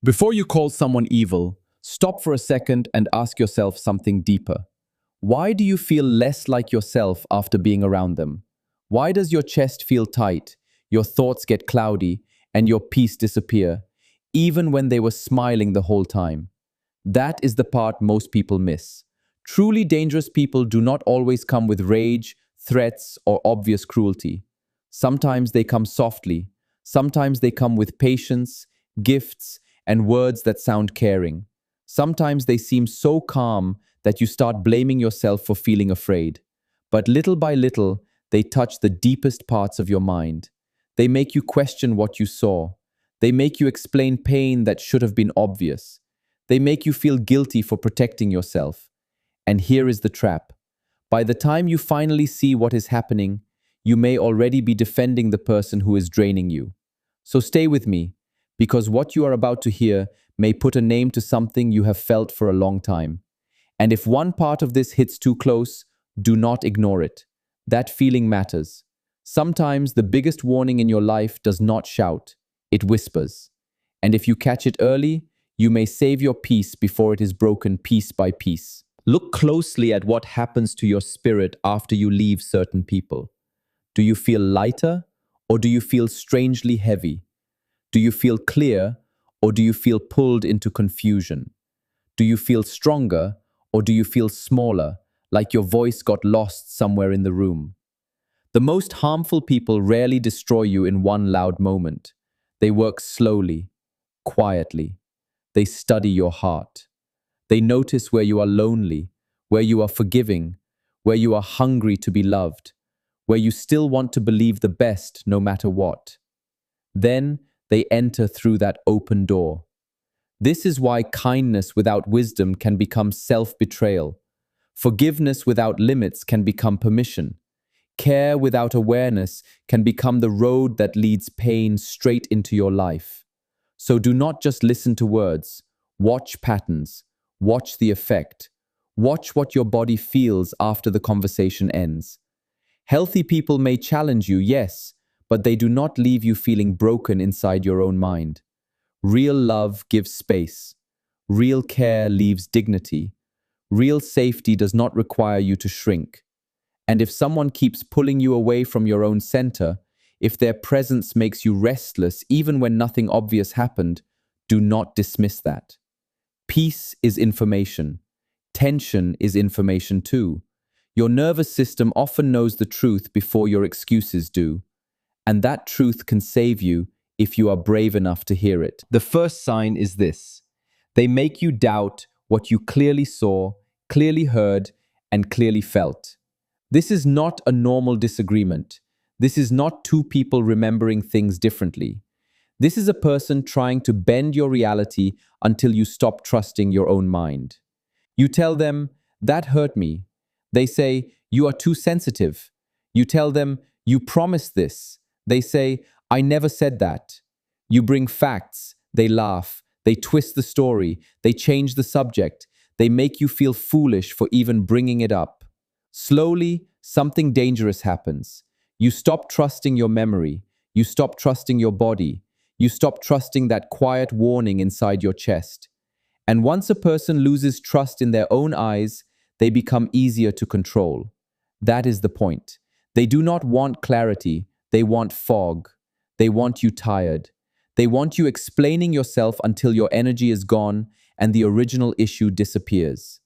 Before you call someone evil, stop for a second and ask yourself something deeper. Why do you feel less like yourself after being around them? Why does your chest feel tight, your thoughts get cloudy, and your peace disappear, even when they were smiling the whole time? That is the part most people miss. Truly dangerous people do not always come with rage, threats, or obvious cruelty. Sometimes they come softly. Sometimes they come with patience, gifts, and words that sound caring. Sometimes they seem so calm that you start blaming yourself for feeling afraid. But little by little, they touch the deepest parts of your mind. They make you question what you saw. They make you explain pain that should have been obvious. They make you feel guilty for protecting yourself. And here is the trap. By the time you finally see what is happening, you may already be defending the person who is draining you. So stay with me, because what you are about to hear may put a name to something you have felt for a long time. And if one part of this hits too close, do not ignore it. That feeling matters. Sometimes the biggest warning in your life does not shout, it whispers. And if you catch it early, you may save your peace before it is broken piece by piece. Look closely at what happens to your spirit after you leave certain people. Do you feel lighter, or do you feel strangely heavy? Do you feel clear, or do you feel pulled into confusion? Do you feel stronger, or do you feel smaller, like your voice got lost somewhere in the room? The most harmful people rarely destroy you in one loud moment. They work slowly, quietly. They study your heart. They notice where you are lonely, where you are forgiving, where you are hungry to be loved, where you still want to believe the best no matter what. Then they enter through that open door. This is why kindness without wisdom can become self-betrayal. Forgiveness without limits can become permission. Care without awareness can become the road that leads pain straight into your life. So do not just listen to words. Watch patterns. Watch the effect. Watch what your body feels after the conversation ends. Healthy people may challenge you, yes, but they do not leave you feeling broken inside your own mind. Real love gives space. Real care leaves dignity. Real safety does not require you to shrink. And if someone keeps pulling you away from your own center, if their presence makes you restless even when nothing obvious happened, do not dismiss that. Peace is information. Tension is information too. Your nervous system often knows the truth before your excuses do. And that truth can save you if you are brave enough to hear it. The first sign is this. They make you doubt what you clearly saw, clearly heard, and clearly felt. This is not a normal disagreement. This is not two people remembering things differently. This is a person trying to bend your reality until you stop trusting your own mind. You tell them, that hurt me. They say, you are too sensitive. You tell them, you promised this. They say, I never said that. You bring facts. They laugh. They twist the story. They change the subject. They make you feel foolish for even bringing it up. Slowly, something dangerous happens. You stop trusting your memory. You stop trusting your body. You stop trusting that quiet warning inside your chest. And once a person loses trust in their own eyes, they become easier to control. That is the point. They do not want clarity. They want fog. They want you tired. They want you explaining yourself until your energy is gone and the original issue disappears.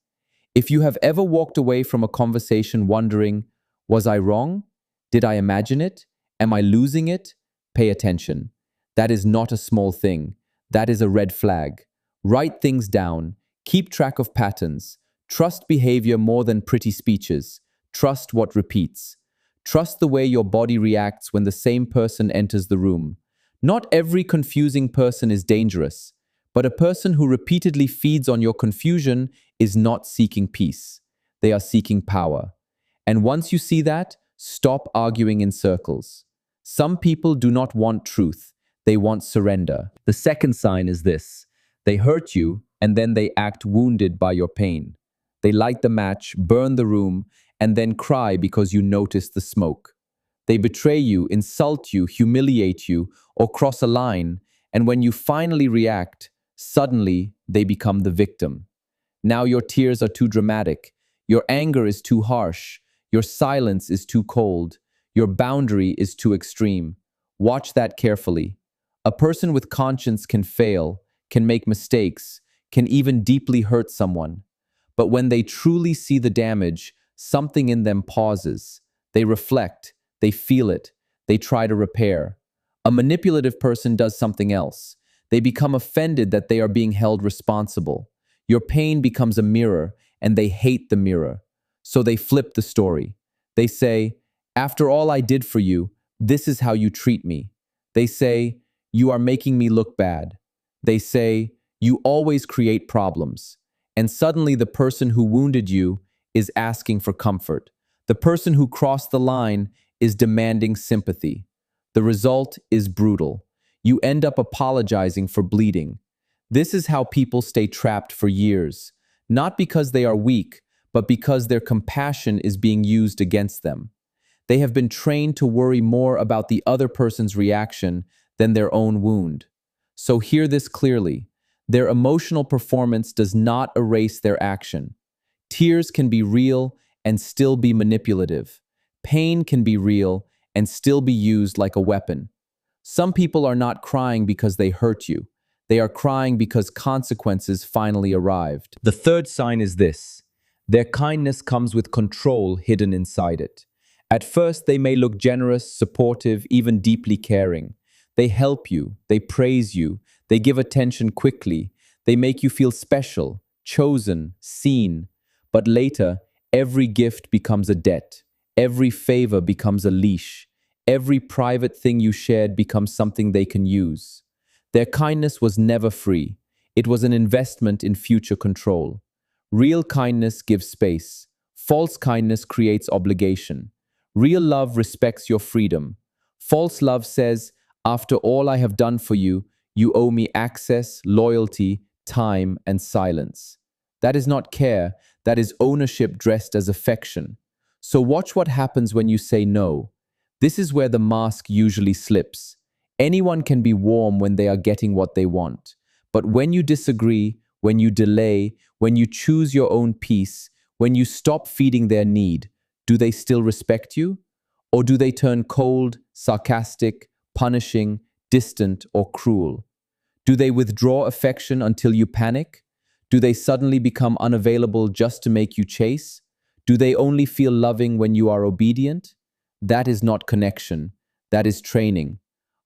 If you have ever walked away from a conversation wondering, was I wrong? Did I imagine it? Am I losing it? Pay attention. That is not a small thing. That is a red flag. Write things down. Keep track of patterns. Trust behavior more than pretty speeches. Trust what repeats. Trust the way your body reacts when the same person enters the room. Not every confusing person is dangerous, but a person who repeatedly feeds on your confusion is not seeking peace. They are seeking power. And once you see that, stop arguing in circles. Some people do not want truth. They want surrender. The second sign is this. They hurt you, and then they act wounded by your pain. They light the match, burn the room, and then cry because you notice the smoke. They betray you, insult you, humiliate you, or cross a line, and when you finally react, Suddenly, they become the victim. Now your tears are too dramatic, your anger is too harsh, your silence is too cold, your boundary is too extreme. Watch that carefully. A person with conscience can fail, can make mistakes, can even deeply hurt someone. But when they truly see the damage, something in them pauses. They reflect, they feel it, they try to repair. A manipulative person does something else. They become offended that they are being held responsible. Your pain becomes a mirror, and they hate the mirror. So they flip the story. They say, "After all I did for you, this is how you treat me." They say, "You are making me look bad." They say, "You always create problems." And suddenly the person who wounded you is asking for comfort. The person who crossed the line is demanding sympathy. The result is brutal. You end up apologizing for bleeding. This is how people stay trapped for years, not because they are weak, but because their compassion is being used against them. They have been trained to worry more about the other person's reaction than their own wound. So hear this clearly. Their emotional performance does not erase their action. Tears can be real and still be manipulative. Pain can be real and still be used like a weapon. Some people are not crying because they hurt you. They are crying because consequences finally arrived. The third sign is this. Their kindness comes with control hidden inside it. At first, they may look generous, supportive, even deeply caring. They help you, they praise you, they give attention quickly, they make you feel special, chosen, seen. But later, every gift becomes a debt, every favor becomes a leash, every private thing you shared becomes something they can use. Their kindness was never free. It was an investment in future control. Real kindness gives space. False kindness creates obligation. Real love respects your freedom. False love says, "After all I have done for you, you owe me access, loyalty, time, and silence." That is not care, that is ownership dressed as affection. So watch what happens when you say no. This is where the mask usually slips. Anyone can be warm when they are getting what they want. But when you disagree, when you delay, when you choose your own peace, when you stop feeding their need, do they still respect you? Or do they turn cold, sarcastic, punishing, distant, or cruel? Do they withdraw affection until you panic? Do they suddenly become unavailable just to make you chase? Do they only feel loving when you are obedient? That is not connection. That is training.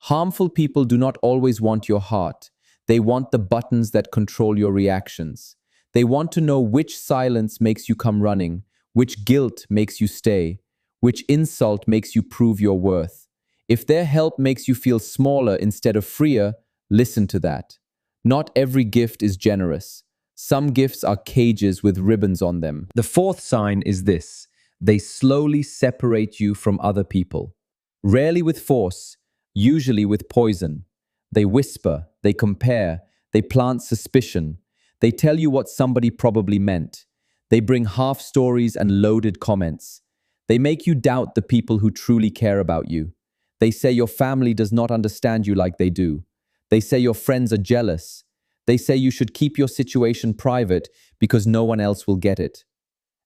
Harmful people do not always want your heart. They want the buttons that control your reactions. They want to know which silence makes you come running, which guilt makes you stay, which insult makes you prove your worth. If their help makes you feel smaller instead of freer, listen to that. Not every gift is generous. Some gifts are cages with ribbons on them. The fourth sign is this. They slowly separate you from other people. Rarely with force, usually with poison. They whisper, they compare, they plant suspicion. They tell you what somebody probably meant. They bring half stories and loaded comments. They make you doubt the people who truly care about you. They say your family does not understand you like they do. They say your friends are jealous. They say you should keep your situation private because no one else will get it.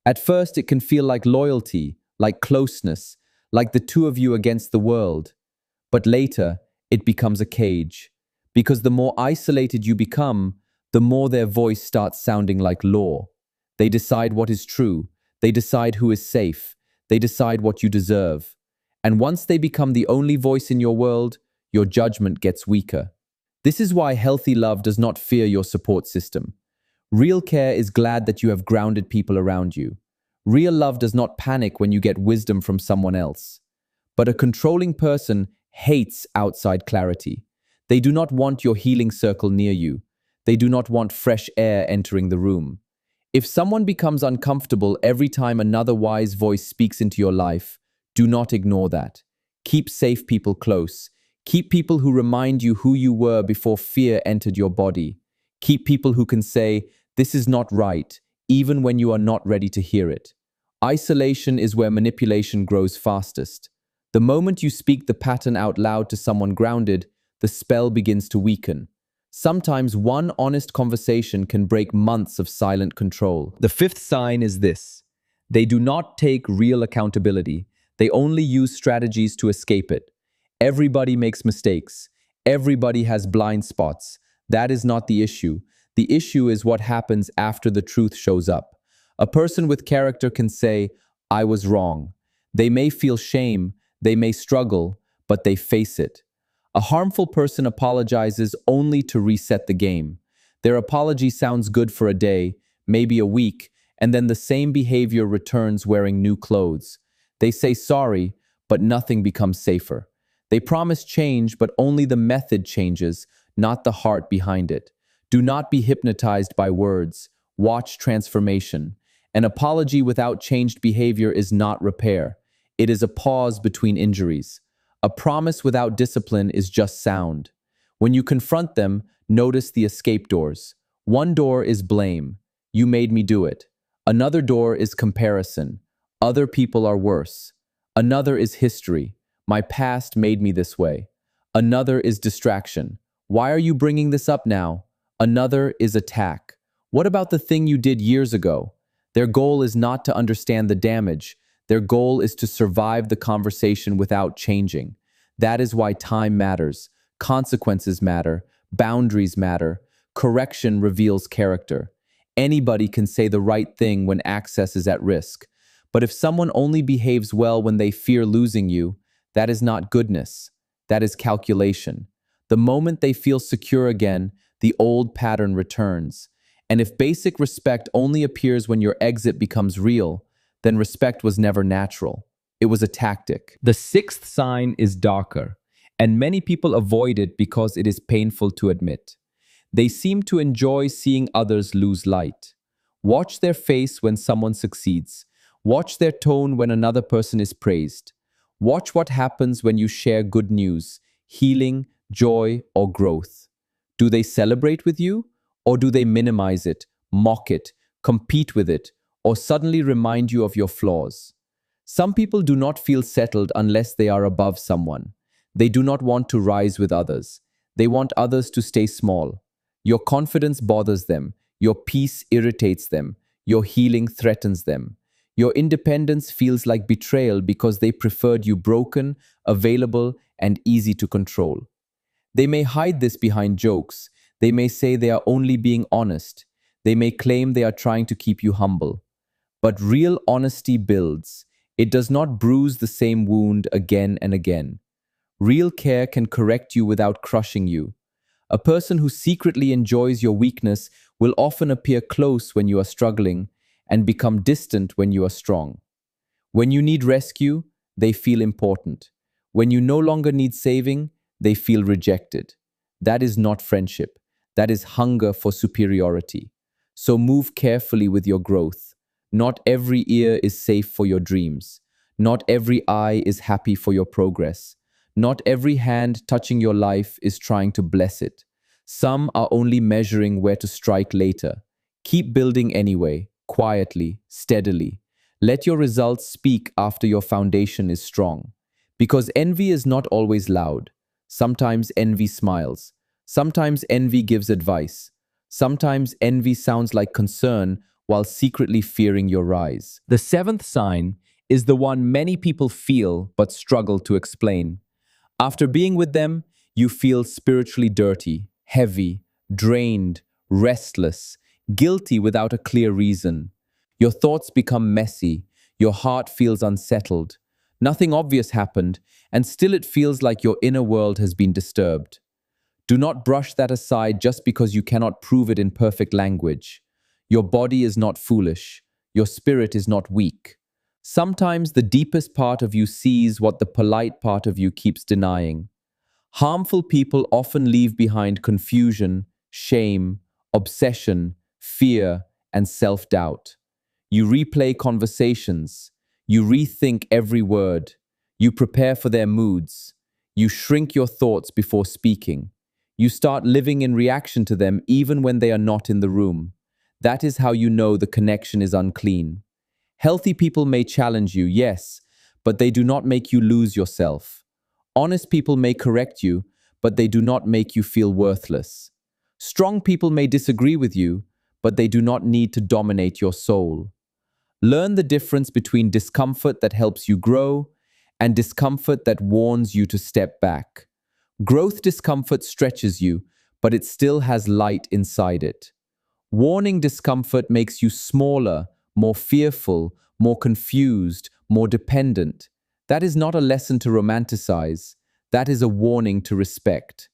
At first, it can feel like loyalty, like closeness, like the two of you against the world. But later, it becomes a cage. Because the more isolated you become, the more their voice starts sounding like law. They decide what is true. They decide who is safe. They decide what you deserve. And once they become the only voice in your world, your judgment gets weaker. This is why healthy love does not fear your support system. Real care is glad that you have grounded people around you. Real love does not panic when you get wisdom from someone else. But a controlling person hates outside clarity. They do not want your healing circle near you. They do not want fresh air entering the room. If someone becomes uncomfortable every time another wise voice speaks into your life, do not ignore that. Keep safe people close. Keep people who remind you who you were before fear entered your body. Keep people who can say, "This is not right," even when you are not ready to hear it. Isolation is where manipulation grows fastest. The moment you speak the pattern out loud to someone grounded, the spell begins to weaken. Sometimes one honest conversation can break months of silent control. The fifth sign is this: they do not take real accountability. They only use strategies to escape it. Everybody makes mistakes. Everybody has blind spots. That is not the issue. The issue is what happens after the truth shows up. A person with character can say, "I was wrong." They may feel shame, they may struggle, but they face it. A harmful person apologizes only to reset the game. Their apology sounds good for a day, maybe a week, and then the same behavior returns wearing new clothes. They say sorry, but nothing becomes safer. They promise change, but only the method changes, not the heart behind it. Do not be hypnotized by words. Watch transformation. An apology without changed behavior is not repair. It is a pause between injuries. A promise without discipline is just sound. When you confront them, notice the escape doors. One door is blame. You made me do it. Another door is comparison. Other people are worse. Another is history. My past made me this way. Another is distraction. Why are you bringing this up now? Another is attack. What about the thing you did years ago? Their goal is not to understand the damage. Their goal is to survive the conversation without changing. That is why time matters, consequences matter, boundaries matter, correction reveals character. Anybody can say the right thing when access is at risk. But if someone only behaves well when they fear losing you, that is not goodness. That is calculation. The moment they feel secure again, the old pattern returns. And if basic respect only appears when your exit becomes real, then respect was never natural. It was a tactic. The sixth sign is darker, and many people avoid it because it is painful to admit. They seem to enjoy seeing others lose light. Watch their face when someone succeeds. Watch their tone when another person is praised. Watch what happens when you share good news, healing, joy, or growth. Do they celebrate with you? Or do they minimize it, mock it, compete with it, or suddenly remind you of your flaws? Some people do not feel settled unless they are above someone. They do not want to rise with others. They want others to stay small. Your confidence bothers them. Your peace irritates them. Your healing threatens them. Your independence feels like betrayal because they preferred you broken, available, and easy to control. They may hide this behind jokes. They may say they are only being honest. They may claim they are trying to keep you humble. But real honesty builds. It does not bruise the same wound again and again. Real care can correct you without crushing you. A person who secretly enjoys your weakness will often appear close when you are struggling and become distant when you are strong. When you need rescue, they feel important. When you no longer need saving, they feel rejected. That is not friendship. That is hunger for superiority. So move carefully with your growth. Not every ear is safe for your dreams. Not every eye is happy for your progress. Not every hand touching your life is trying to bless it. Some are only measuring where to strike later. Keep building anyway, quietly, steadily. Let your results speak after your foundation is strong. Because envy is not always loud. Sometimes envy smiles. Sometimes envy gives advice. Sometimes envy sounds like concern while secretly fearing your rise. The seventh sign is the one many people feel but struggle to explain. After being with them, you feel spiritually dirty, heavy, drained, restless, guilty without a clear reason. Your thoughts become messy, your heart feels unsettled. Nothing obvious happened, and still it feels like your inner world has been disturbed. Do not brush that aside just because you cannot prove it in perfect language. Your body is not foolish. Your spirit is not weak. Sometimes the deepest part of you sees what the polite part of you keeps denying. Harmful people often leave behind confusion, shame, obsession, fear, and self-doubt. You replay conversations. You rethink every word. You prepare for their moods. You shrink your thoughts before speaking. You start living in reaction to them even when they are not in the room. That is how you know the connection is unclean. Healthy people may challenge you, yes, but they do not make you lose yourself. Honest people may correct you, but they do not make you feel worthless. Strong people may disagree with you, but they do not need to dominate your soul. Learn the difference between discomfort that helps you grow and discomfort that warns you to step back. Growth discomfort stretches you, but it still has light inside it. Warning discomfort makes you smaller, more fearful, more confused, more dependent. That is not a lesson to romanticize. That is a warning to respect.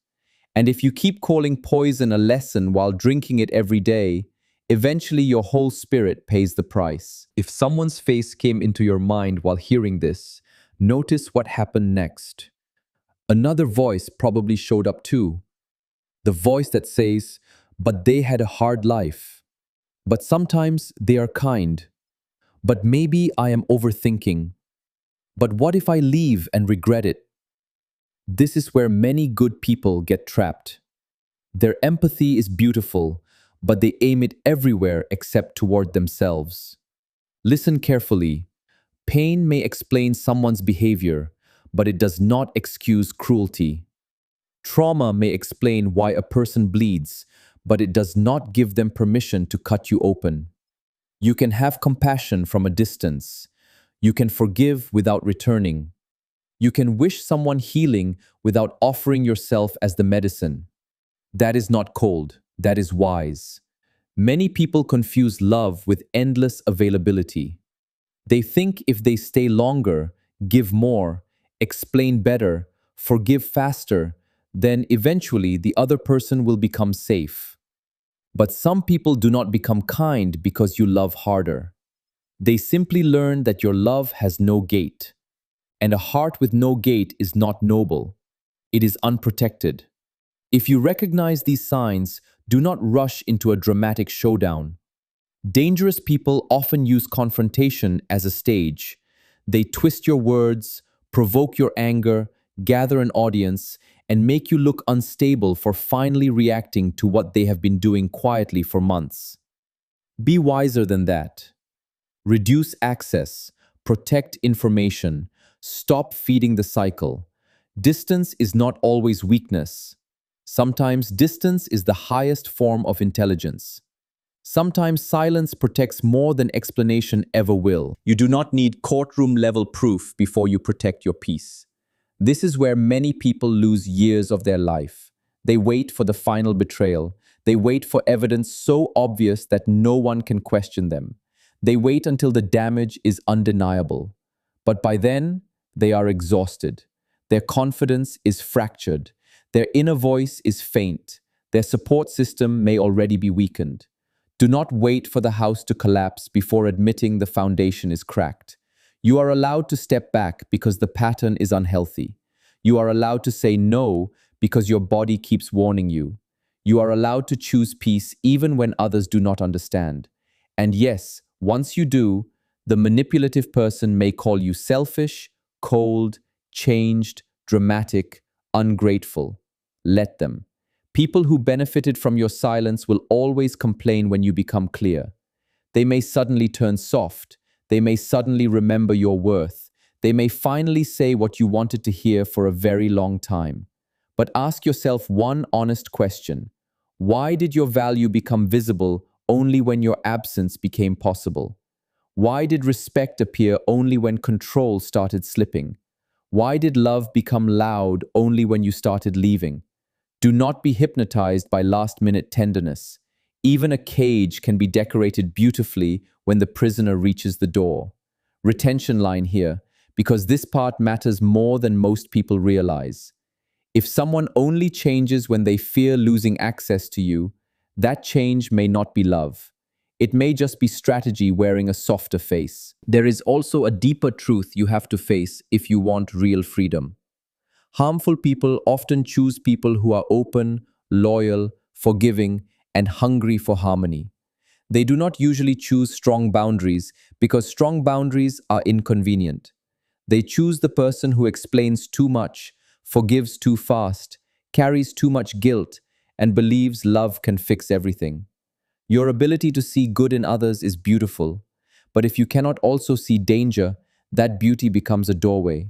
And if you keep calling poison a lesson while drinking it every day, eventually your whole spirit pays the price. If someone's face came into your mind while hearing this, notice what happened next. Another voice probably showed up too. The voice that says, but they had a hard life. But sometimes they are kind. But maybe I am overthinking. But what if I leave and regret it? This is where many good people get trapped. Their empathy is beautiful, but they aim it everywhere except toward themselves. Listen carefully. Pain may explain someone's behavior, but it does not excuse cruelty. Trauma may explain why a person bleeds, but it does not give them permission to cut you open. You can have compassion from a distance. You can forgive without returning. You can wish someone healing without offering yourself as the medicine. That is not cold, that is wise. Many people confuse love with endless availability. They think if they stay longer, give more, explain better, forgive faster, then eventually the other person will become safe. But some people do not become kind because you love harder. They simply learn that your love has no gate. And a heart with no gate is not noble. It is unprotected. If you recognize these signs, do not rush into a dramatic showdown. Dangerous people often use confrontation as a stage. They twist your words, provoke your anger, gather an audience, and make you look unstable for finally reacting to what they have been doing quietly for months. Be wiser than that. Reduce access, protect information, stop feeding the cycle. Distance is not always weakness. Sometimes distance is the highest form of intelligence. Sometimes silence protects more than explanation ever will. You do not need courtroom-level proof before you protect your peace. This is where many people lose years of their life. They wait for the final betrayal. They wait for evidence so obvious that no one can question them. They wait until the damage is undeniable. But by then, they are exhausted. Their confidence is fractured. Their inner voice is faint. Their support system may already be weakened. Do not wait for the house to collapse before admitting the foundation is cracked. You are allowed to step back because the pattern is unhealthy. You are allowed to say no because your body keeps warning you. You are allowed to choose peace even when others do not understand. And yes, once you do, the manipulative person may call you selfish, cold, changed, dramatic, ungrateful. Let them. People who benefited from your silence will always complain when you become clear. They may suddenly turn soft. They may suddenly remember your worth. They may finally say what you wanted to hear for a very long time. But ask yourself one honest question. Why did your value become visible only when your absence became possible? Why did respect appear only when control started slipping? Why did love become loud only when you started leaving? Do not be hypnotized by last-minute tenderness. Even a cage can be decorated beautifully when the prisoner reaches the door. Retention line here, because this part matters more than most people realize. If someone only changes when they fear losing access to you, that change may not be love. It may just be strategy wearing a softer face. There is also a deeper truth you have to face if you want real freedom. Harmful people often choose people who are open, loyal, forgiving, and hungry for harmony. They do not usually choose strong boundaries because strong boundaries are inconvenient. They choose the person who explains too much, forgives too fast, carries too much guilt, and believes love can fix everything. Your ability to see good in others is beautiful, but if you cannot also see danger, that beauty becomes a doorway.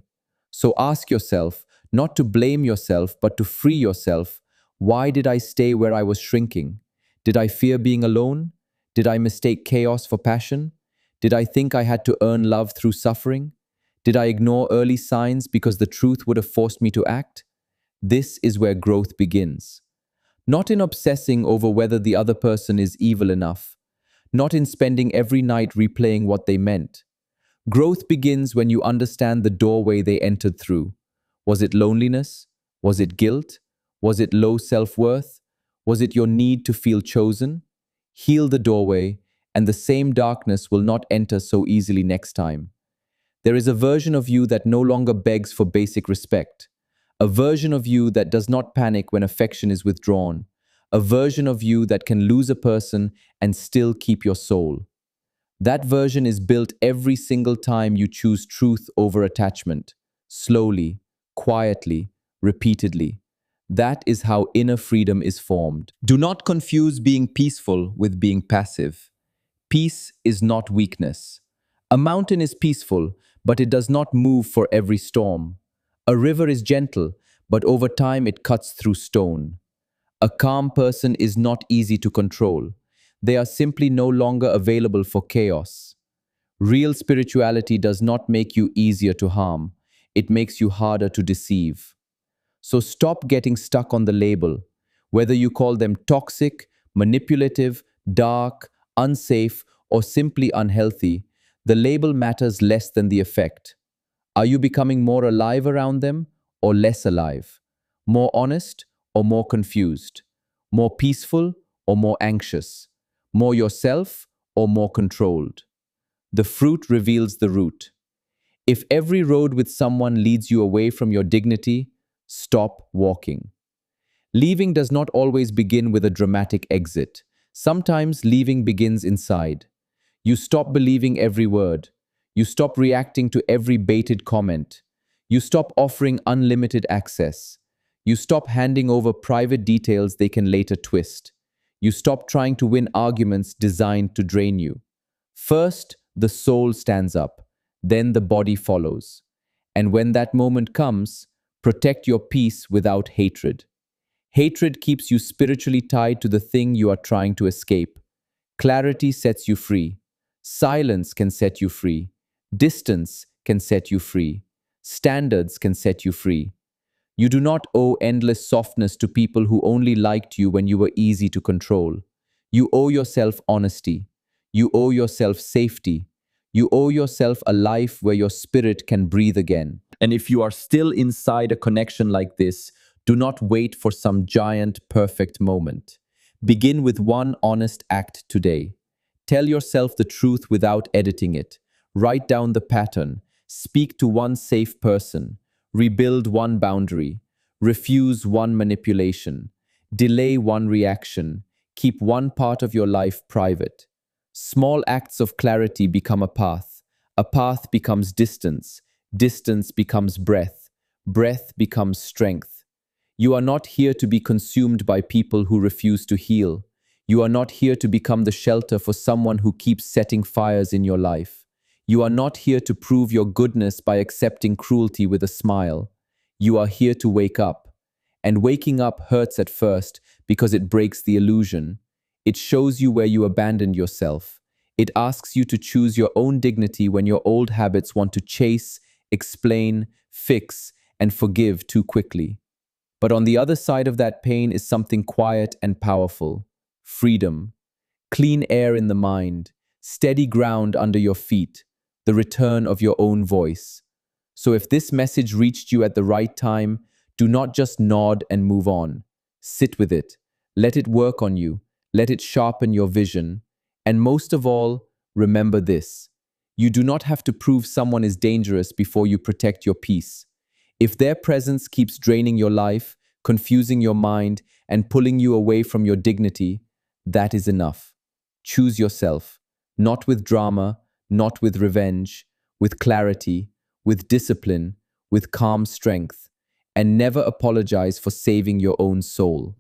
So ask yourself, not to blame yourself, but to free yourself, Why did I stay where I was shrinking? Did I fear being alone? Did I mistake chaos for passion? Did I think I had to earn love through suffering? Did I ignore early signs because the truth would have forced me to act? This is where growth begins. Not in obsessing over whether the other person is evil enough, not in spending every night replaying what they meant. Growth begins when you understand the doorway they entered through. Was it loneliness? Was it guilt? Was it low self-worth? Was it your need to feel chosen? Heal the doorway, and the same darkness will not enter so easily next time. There is a version of you that no longer begs for basic respect, a version of you that does not panic when affection is withdrawn, a version of you that can lose a person and still keep your soul. That version is built every single time you choose truth over attachment, slowly, quietly, repeatedly. That is how inner freedom is formed. Do not confuse being peaceful with being passive. Peace is not weakness. A mountain is peaceful, but it does not move for every storm. A river is gentle, but over time it cuts through stone. A calm person is not easy to control. They are simply no longer available for chaos. Real spirituality does not make you easier to harm. It makes you harder to deceive. So stop getting stuck on the label. Whether you call them toxic, manipulative, dark, unsafe, or simply unhealthy, the label matters less than the effect. Are you becoming more alive around them or less alive? More honest or more confused? More peaceful or more anxious? More yourself or more controlled? The fruit reveals the root. If every road with someone leads you away from your dignity, stop walking. Leaving does not always begin with a dramatic exit. Sometimes leaving begins inside. You stop believing every word. You stop reacting to every baited comment. You stop offering unlimited access. You stop handing over private details they can later twist. You stop trying to win arguments designed to drain you. First, the soul stands up. Then the body follows. And when that moment comes, protect your peace without hatred. Hatred keeps you spiritually tied to the thing you are trying to escape. Clarity sets you free. Silence can set you free. Distance can set you free. Standards can set you free. You do not owe endless softness to people who only liked you when you were easy to control. You owe yourself honesty. You owe yourself safety. You owe yourself a life where your spirit can breathe again. And if you are still inside a connection like this, do not wait for some giant, perfect moment. Begin with one honest act today. Tell yourself the truth without editing it. Write down the pattern. Speak to one safe person. Rebuild one boundary. Refuse one manipulation. Delay one reaction. Keep one part of your life private. Small acts of clarity become a path. A path becomes distance. Distance becomes breath. Breath becomes strength. You are not here to be consumed by people who refuse to heal. You are not here to become the shelter for someone who keeps setting fires in your life. You are not here to prove your goodness by accepting cruelty with a smile. You are here to wake up. And waking up hurts at first because it breaks the illusion. It shows you where you abandoned yourself. It asks you to choose your own dignity when your old habits want to chase, explain, fix, and forgive too quickly. But on the other side of that pain is something quiet and powerful. Freedom. Clean air in the mind. Steady ground under your feet. The return of your own voice. So if this message reached you at the right time, do not just nod and move on. Sit with it. Let it work on you. Let it sharpen your vision. And most of all, remember this. You do not have to prove someone is dangerous before you protect your peace. If their presence keeps draining your life, confusing your mind, and pulling you away from your dignity, that is enough. Choose yourself, not with drama, not with revenge, with clarity, with discipline, with calm strength, and never apologize for saving your own soul.